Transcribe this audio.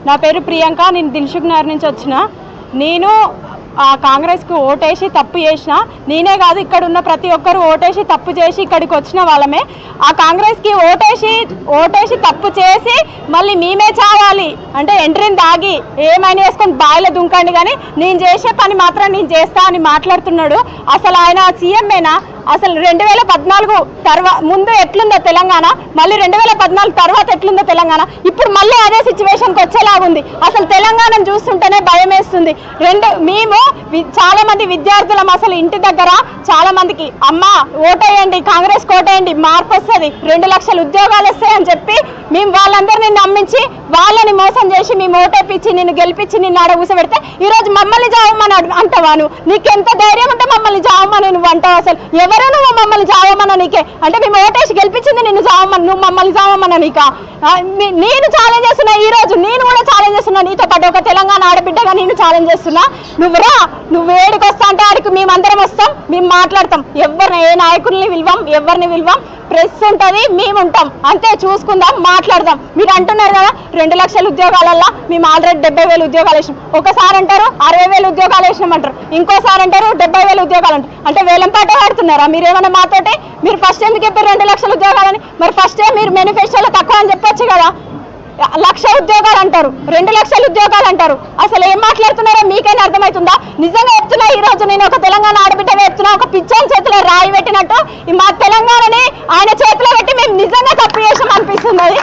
నా పేరు ప్రియాంక. నేను దిల్సుఖ్ నగర్ నుంచి వచ్చిన. నేను కాంగ్రెస్కి ఓటేసి తప్పు చేసిన, నేనే కాదు ఇక్కడ ఉన్న ప్రతి ఒక్కరు ఓటేసి తప్పు చేసి ఇక్కడికి వచ్చిన వాళ్ళమే. ఆ కాంగ్రెస్కి ఓటేసి తప్పు చేసి మళ్ళీ మేమే చావాలి అంటే ఎంట్రీని దాగి ఏమైనా వేసుకొని బాయిలో దుంకండి, కానీ నేను చేసే పని మాత్రం నేను చేస్తా అని మాట్లాడుతున్నాడు. అసలు ఆయన సీఎంఏనా? అసలు 2014 ముందు ఎట్లుందో తెలంగాణ, మళ్ళీ 2014 తర్వాత ఎట్లుందో తెలంగాణ, ఇప్పుడు మళ్ళీ అదే సిచ్యువేషన్కి వచ్చేలాగుంది. అసలు తెలంగాణను చూస్తుంటేనే భయం వేస్తుంది. మేము చాలా మంది విద్యార్థులం, అసలు ఇంటి దగ్గర చాలా మందికి అమ్మ ఓటేయండి, కాంగ్రెస్ ఓటేయండి, మార్పు వస్తుంది, 2 లక్షల ఉద్యోగాలు వస్తాయని చెప్పి మేము వాళ్ళందరినీ నమ్మించి వాళ్ళని మోసం చేసి మేము ఓటేపించి నిన్ను గెలిపించి నిన్ను ఆడ కూసబెడితే ఈరోజు మమ్మల్ని జావమని అంటావా? నువ్వు నీకెంత ధైర్యం ఉంటే మమ్మల్ని జావమని నువ్వు అంటావు? అసలు ఎవరు నువ్వు మమ్మల్ని జావమన్నా నీకే? అంటే మేము ఓటేసి గెలిపించింది నిన్ను జావమని, నువ్వు మమ్మల్ని జావమన్నా నీకా? నేను ఛాలెంజ్ చేస్తున్నా, ఈ రోజు నేను కూడా ఛాలెంజ్ చేస్తున్నా, నీతో పాటు ఒక తెలంగాణ ఆడబిడ్డగా నేను ఛాలెంజ్ చేస్తున్నా. నువ్వు ఏడికి వస్తా అంటే ఆడికి మేమందరం వస్తాం, మేము మాట్లాడతాం. ఏ నాయకుల్ని ఎవరిని పిలవం, ప్రెస్ ఉంటుంది, మేము ఉంటాం, అంతే. చూసుకుందాం, మాట్లాడదాం. మీరు అంటున్నారు కదా 2 లక్షల ఉద్యోగాలల్లో మేము ఆల్రెడీ 70,000 ఉద్యోగాలు వేసినాం. ఒకసారి అంటారు 60,000 ఉద్యోగాలు వేసినామంటారు, ఇంకోసారి అంటారు 70,000 ఉద్యోగాలు అంటారు. అంటే వేలం పాట ఆడుతున్నారా మీరేమన్నా మాతోటి? మీరు ఫస్ట్ ఎందుకు చెప్పారు 2 లక్షల ఉద్యోగాలని? మరి ఫస్టే మీరు మేనిఫెస్టోలో తక్కువ అని చెప్పొచ్చు కదా. 1 లక్ష ఉద్యోగాలు అంటారు, 2 లక్షల ఉద్యోగాలు అంటారు. అసలు ఏం మాట్లాడుతున్నారో మీకైనా అర్థమవుతుందా? నిజంగా చెప్తున్నా, ఈ రోజు నేను ఒక తెలంగాణ ఆడబిడ్డ చెప్తున్నా, ఒక పిచ్చోని చేతిలో రాయి పెట్టినట్టు మా తెలంగాణని ఆయన చేతిలో పెట్టి మేము నిజంగా తప్పు చేసాం అనిపిస్తుంది. అది